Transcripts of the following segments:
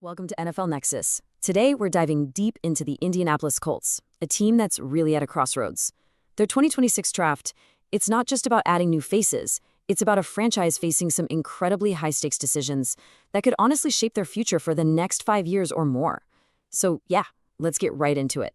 Welcome to NFL Nexus. Today, we're diving deep into the Indianapolis Colts, a team that's really at a crossroads. Their 2026 draft, it's not just about adding new faces. It's about a franchise facing some incredibly high-stakes decisions that could honestly shape their future for the next 5 years or more. So yeah, let's get right into it.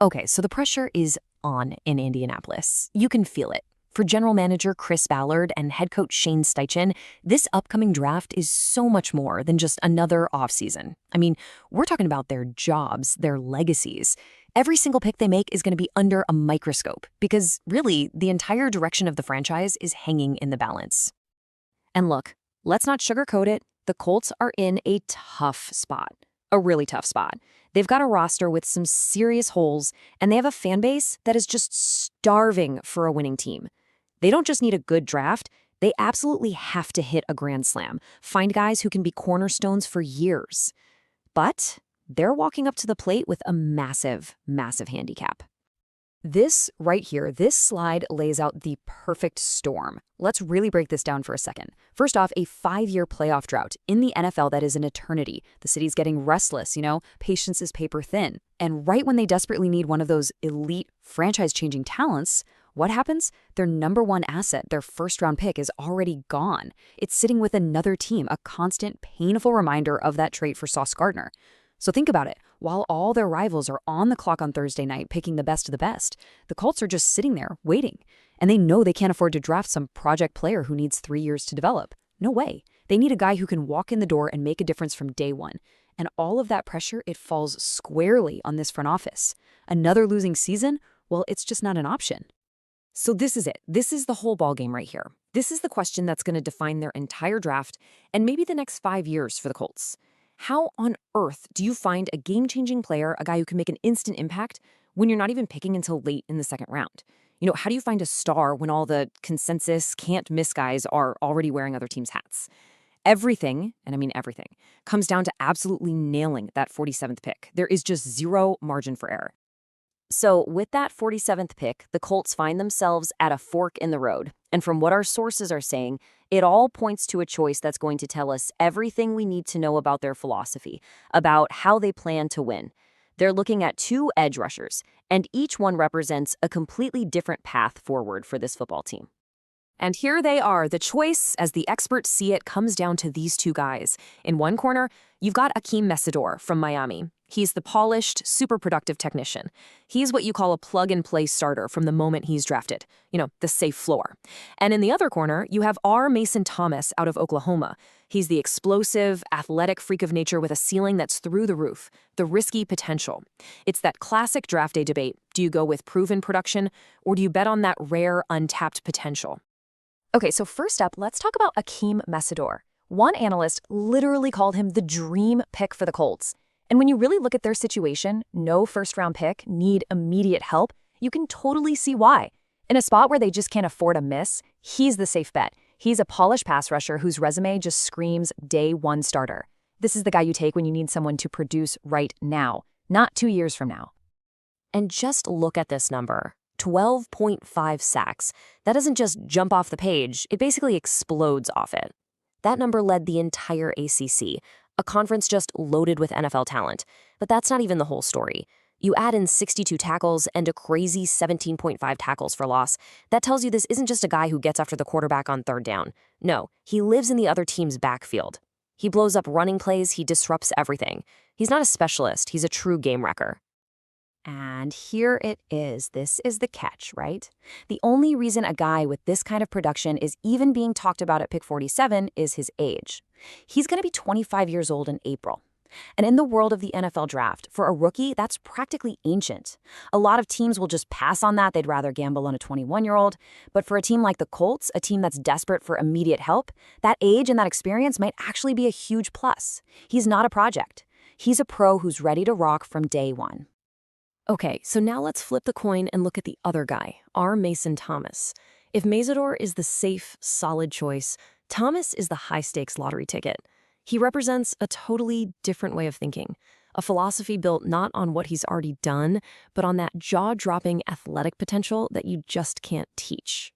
Okay, so the pressure is on in Indianapolis. You can feel it. For general manager Chris Ballard and head coach Shane Steichen, this upcoming draft is so much more than just another offseason. I mean, we're talking about their jobs, their legacies. Every single pick they make is going to be under a microscope because, really, the entire direction of the franchise is hanging in the balance. And look, let's not sugarcoat it. The Colts are in a tough spot. A really tough spot. They've got a roster with some serious holes, and they have a fan base that is just starving for a winning team. They don't just need a good draft, they absolutely have to hit a grand slam, find guys who can be cornerstones for years. But they're walking up to the plate with a massive, massive handicap. This right here, this slide lays out the perfect storm. Let's really break this down for a second. First off, a 5-year playoff drought in the NFL that is an eternity. The city's getting restless, patience is paper thin. And right when they desperately need one of those elite franchise-changing talents, what happens? Their number one asset, their first-round pick, is already gone. It's sitting with another team, a constant, painful reminder of that trait for Sauce Gardner. So think about it. While all their rivals are on the clock on Thursday night picking the best of the best, the Colts are just sitting there waiting. And they know they can't afford to draft some project player who needs 3 years to develop. No way. They need a guy who can walk in the door and make a difference from day one. And all of that pressure, it falls squarely on this front office. Another losing season? Well, it's just not an option. So this is it. This is the whole ballgame right here. This is the question that's going to define their entire draft and maybe the next 5 years for the Colts. How on earth do you find a game-changing player, a guy who can make an instant impact, when you're not even picking until late in the second round? How do you find a star when all the consensus can't-miss guys are already wearing other teams' hats? Everything, and I mean everything, comes down to absolutely nailing that 47th pick. There is just zero margin for error. So with that 47th pick, the Colts find themselves at a fork in the road. And from what our sources are saying, it all points to a choice that's going to tell us everything we need to know about their philosophy, about how they plan to win. They're looking at 2 edge rushers, and each one represents a completely different path forward for this football team. And here they are. The choice, as the experts see it, comes down to these 2 guys. In one corner, you've got Akheem Mesidor from Miami. He's the polished, super productive technician. He's what you call a plug-and-play starter from the moment he's drafted. The safe floor. And in the other corner, you have Mason Thomas out of Oklahoma. He's the explosive, athletic freak of nature with a ceiling that's through the roof, the risky potential. It's that classic draft day debate. Do you go with proven production, or do you bet on that rare, untapped potential? Okay, so first up, let's talk about Akheem Mesidor. One analyst literally called him the dream pick for the Colts. And when you really look at their situation, no first-round pick, need immediate help, you can totally see why. In a spot where they just can't afford a miss, he's the safe bet. He's a polished pass rusher whose resume just screams day one starter. This is the guy you take when you need someone to produce right now, not 2 years from now. And just look at this number. 12.5 sacks. That doesn't just jump off the page, it basically explodes off it. That number led the entire ACC, a conference just loaded with NFL talent. But that's not even the whole story. You add in 62 tackles and a crazy 17.5 tackles for loss. That tells you this isn't just a guy who gets after the quarterback on third down. No, he lives in the other team's backfield. He blows up running plays, he disrupts everything. He's not a specialist, he's a true game wrecker. And here it is. This is the catch, right? The only reason a guy with this kind of production is even being talked about at pick 47 is his age. He's going to be 25 years old in April. And in the world of the NFL draft, for a rookie, that's practically ancient. A lot of teams will just pass on that. They'd rather gamble on a 21-year-old. But for a team like the Colts, a team that's desperate for immediate help, that age and that experience might actually be a huge plus. He's not a project. He's a pro who's ready to rock from day one. Okay, so now let's flip the coin and look at the other guy, Mason Thomas. If Mesidor is the safe, solid choice, Thomas is the high-stakes lottery ticket. He represents a totally different way of thinking, a philosophy built not on what he's already done, but on that jaw-dropping athletic potential that you just can't teach.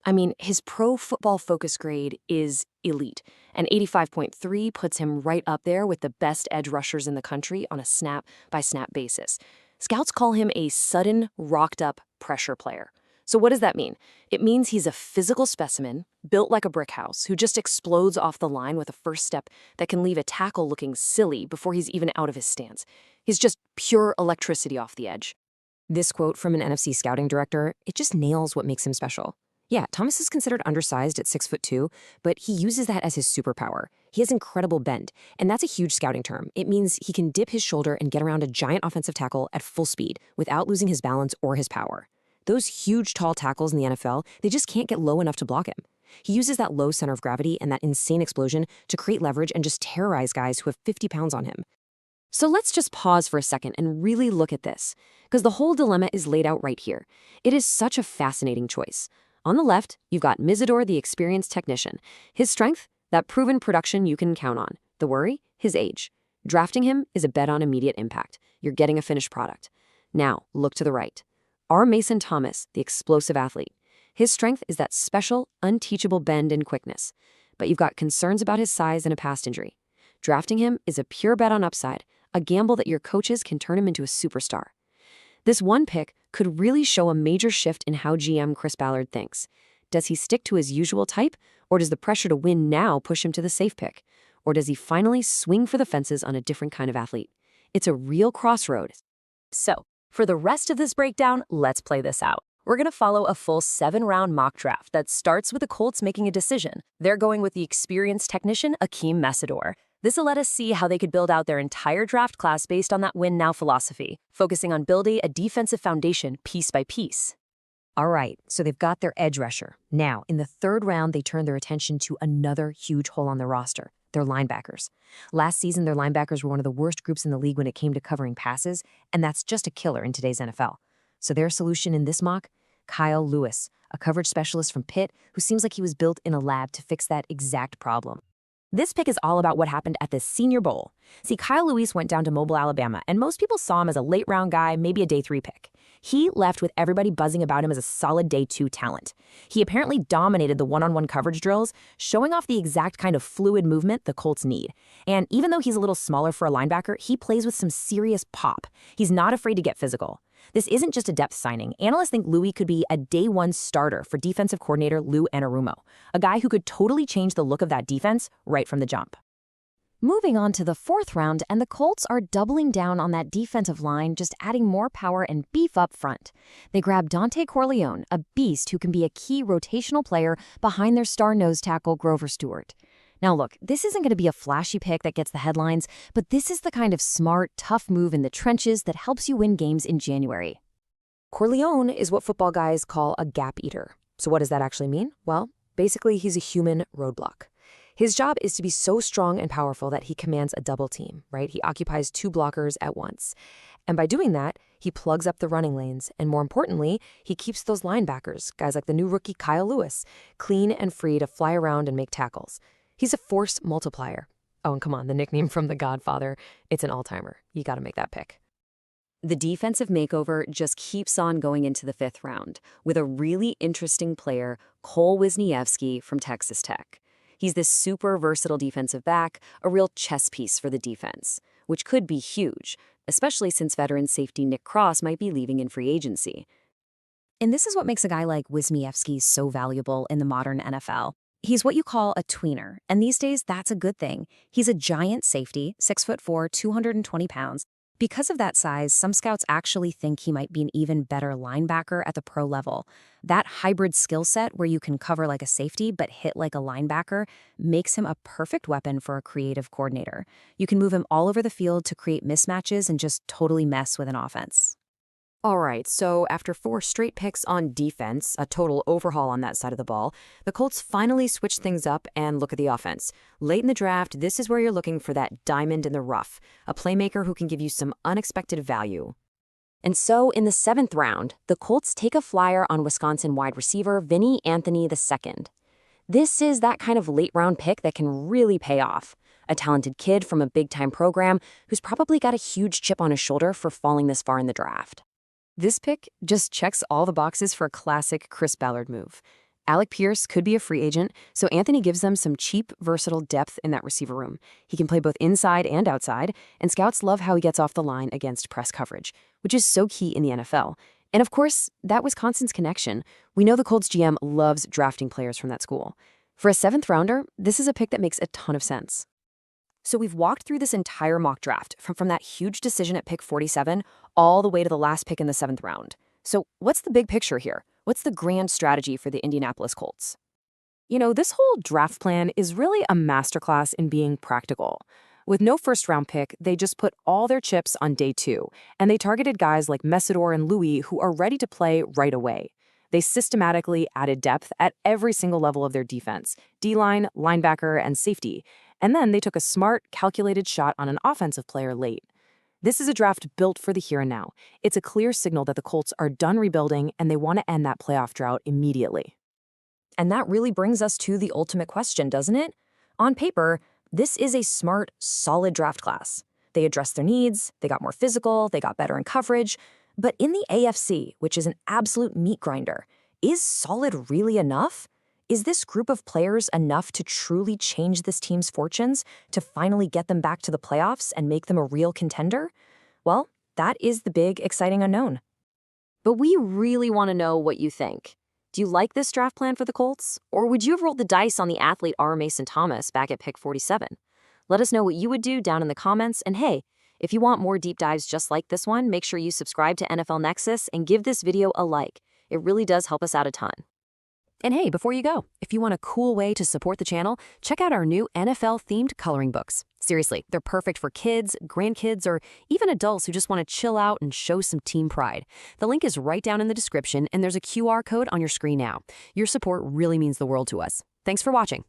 I mean, his pro football focus grade is elite, and 85.3 puts him right up there with the best edge rushers in the country on a snap-by-snap basis. Scouts call him a sudden, rocked-up pressure player. So what does that mean? It means he's a physical specimen, built like a brick house, who just explodes off the line with a first step that can leave a tackle looking silly before he's even out of his stance. He's just pure electricity off the edge. This quote from an NFC scouting director, it just nails what makes him special. Yeah, Thomas is considered undersized at 6'2", but he uses that as his superpower. He has incredible bend, and that's a huge scouting term. It means he can dip his shoulder and get around a giant offensive tackle at full speed without losing his balance or his power. Those huge, tall tackles in the NFL, they just can't get low enough to block him. He uses that low center of gravity and that insane explosion to create leverage and just terrorize guys who have 50 pounds on him. So let's just pause for a second and really look at this, because the whole dilemma is laid out right here. It is such a fascinating choice. On the left, you've got Mesidor, the experienced technician. His strength? That proven production you can count on. The worry? His age. Drafting him is a bet on immediate impact. You're getting a finished product. Now, look to the right. Our Mason Thomas, the explosive athlete. His strength is that special, unteachable bend and quickness. But you've got concerns about his size and a past injury. Drafting him is a pure bet on upside, a gamble that your coaches can turn him into a superstar. This one pick could really show a major shift in how GM Chris Ballard thinks. Does he stick to his usual type, or does the pressure to win now push him to the safe pick? Or does he finally swing for the fences on a different kind of athlete? It's a real crossroad. So, for the rest of this breakdown, let's play this out. We're going to follow a full 7-round mock draft that starts with the Colts making a decision. They're going with the experienced technician, Akheem Mesidor. This will let us see how they could build out their entire draft class based on that win-now philosophy, focusing on building a defensive foundation piece by piece. All right, so they've got their edge rusher. Now, in the third round, they turn their attention to another huge hole on their roster, their linebackers. Last season, their linebackers were one of the worst groups in the league when it came to covering passes, and that's just a killer in today's NFL. So their solution in this mock? Kyle Lewis, a coverage specialist from Pitt who seems like he was built in a lab to fix that exact problem. This pick is all about what happened at the Senior Bowl. See, Kyle Lewis went down to Mobile, Alabama, and most people saw him as a late-round guy, maybe a day 3 pick. He left with everybody buzzing about him as a solid day 2 talent. He apparently dominated the one-on-one coverage drills, showing off the exact kind of fluid movement the Colts need. And even though he's a little smaller for a linebacker, he plays with some serious pop. He's not afraid to get physical. This isn't just a depth signing. Analysts think Louis could be a day 1 starter for defensive coordinator Lou Anarumo, a guy who could totally change the look of that defense right from the jump. Moving on to the 4th round, and the Colts are doubling down on that defensive line, just adding more power and beef up front. They grab Dante Corleone, a beast who can be a key rotational player behind their star nose tackle Grover Stewart. Now look, this isn't going to be a flashy pick that gets the headlines, but this is the kind of smart, tough move in the trenches that helps you win games in January. Corleone is what football guys call a gap eater. So what does that actually mean? Well, basically he's a human roadblock. His job is to be so strong and powerful that he commands a double team, right? He occupies 2 blockers at once. And by doing that, he plugs up the running lanes. And more importantly, he keeps those linebackers, guys like the new rookie Kyle Lewis, clean and free to fly around and make tackles. He's a force multiplier. Oh, and come on, the nickname from The Godfather, it's an all-timer. You got to make that pick. The defensive makeover just keeps on going into the 5th round with a really interesting player, Cole Wisniewski from Texas Tech. He's this super versatile defensive back, a real chess piece for the defense, which could be huge, especially since veteran safety Nick Cross might be leaving in free agency. And this is what makes a guy like Wisniewski so valuable in the modern NFL. He's what you call a tweener, and these days that's a good thing. He's a giant safety, 6'4", 220 pounds. Because of that size, some scouts actually think he might be an even better linebacker at the pro level. That hybrid skill set where you can cover like a safety but hit like a linebacker makes him a perfect weapon for a creative coordinator. You can move him all over the field to create mismatches and just totally mess with an offense. All right, so after 4 straight picks on defense, a total overhaul on that side of the ball, the Colts finally switch things up and look at the offense. Late in the draft, this is where you're looking for that diamond in the rough, a playmaker who can give you some unexpected value. And so in the 7th round, the Colts take a flyer on Wisconsin wide receiver Vinny Anthony II. This is that kind of late-round pick that can really pay off. A talented kid from a big-time program who's probably got a huge chip on his shoulder for falling this far in the draft. This pick just checks all the boxes for a classic Chris Ballard move. Alec Pierce could be a free agent, so Anthony gives them some cheap, versatile depth in that receiver room. He can play both inside and outside, and scouts love how he gets off the line against press coverage, which is so key in the NFL. And of course, that Wisconsin's connection. We know the Colts GM loves drafting players from that school. For a seventh rounder, this is a pick that makes a ton of sense. So we've walked through this entire mock draft, from that huge decision at pick 47 all the way to the last pick in the seventh round. So what's the big picture here? What's the grand strategy for the Indianapolis Colts? You know, this whole draft plan is really a masterclass in being practical. With no first-round pick, they just put all their chips on day 2, and they targeted guys like Mesidor and Louis who are ready to play right away. They systematically added depth at every single level of their defense, D-line, linebacker, and safety, and then they took a smart, calculated shot on an offensive player late. This is a draft built for the here and now. It's a clear signal that the Colts are done rebuilding and they want to end that playoff drought immediately. And that really brings us to the ultimate question, doesn't it? On paper, this is a smart, solid draft class. They addressed their needs, they got more physical, they got better in coverage. But in the AFC, which is an absolute meat grinder, is solid really enough? Is this group of players enough to truly change this team's fortunes, to finally get them back to the playoffs and make them a real contender? Well, that is the big, exciting unknown. But we really want to know what you think. Do you like this draft plan for the Colts? Or would you have rolled the dice on the athlete R. Mason Thomas back at pick 47? Let us know what you would do down in the comments. And hey, if you want more deep dives just like this one, make sure you subscribe to NFL Nexus and give this video a like. It really does help us out a ton. And hey, before you go, if you want a cool way to support the channel, check out our new NFL-themed coloring books. Seriously, they're perfect for kids, grandkids, or even adults who just want to chill out and show some team pride. The link is right down in the description, and there's a QR code on your screen now. Your support really means the world to us. Thanks for watching.